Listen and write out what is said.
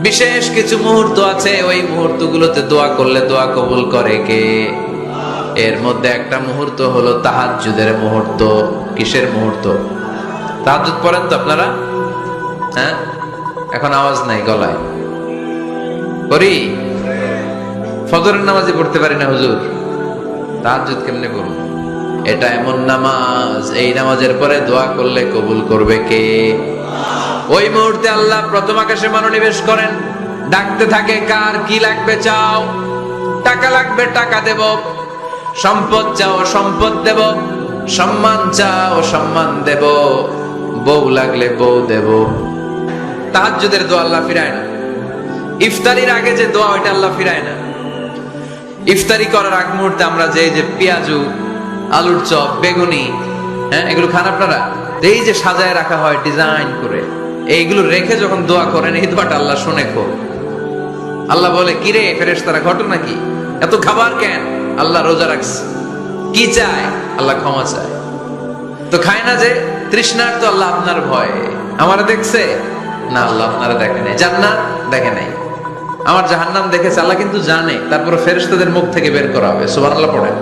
বিশেষ কিছু মুহূর্ত আছে, ওই মুহূর্তগুলোতে দোয়া করলে দোয়া কবুল করে কে? এর মধ্যে একটা মুহূর্ত হলো তাহাজ্জুদের মুহূর্ত। কিসের মুহূর্ত? তাহাজ্জুদ পড়েন তো আপনারা? হ্যাঁ, এখন আওয়াজ নাই গলায়। করি? ফজরের নামাজই পড়তে পারি না হুজুর, তাহাজ্জুদ কেমনে করব? এটা এমন নামাজ, এই নামাজের পরে দোয়া করলে কবুল করবে কে? ওই মুহূর্তে আল্লাহ প্রথম আকাশে মনোনিবেশ করেন, ডাকতে থাকে, কার কি লাগবে চাও? টাকা লাগবে টাকা দেব, সম্পদ চাও সম্পদ দেব, সম্মান চাও সম্মান দেব, বউ লাগলে বউ দেব। তাহাজ্জুদের দোয়া আল্লাহ ফিরায় না। ইফতারির আগে যে দোয়া, ওইটা আল্লাহ ফিরায় না। ইফতারি করার আগ মুহূর্তে আমরা যে পেঁয়াজু, আলুর চপ, বেগুনি, হ্যাঁ, এগুলো খান আপনারা? এই যে সাজায় রাখা হয় ডিজাইন করে, এইগুলো রেখে যখন দোয়া করেন, এই দোয়াটা আল্লাহ শুনে খুব। আল্লাহ বলে, কিরে ফেরেশতারা, ঘটনা কি? এত খাবার কেন? আল্লাহ রোজা রাখছে। কি চায়? আল্লাহ ক্ষমা চায়। তো খায় না যে তৃষ্ণার, তো আল্লাহ আপনার ভয়ে। আমারে দেখছে না, আল্লাহ আপনারা দেখে নাই। জান্নাত দেখে নাই, আমার জাহান্নাম দেখেছে আল্লাহ কিন্তু জানে। তারপরে ফেরেশতাদের মুখ থেকে বের করা হবে। সুবহানাল্লাহ পড়ে।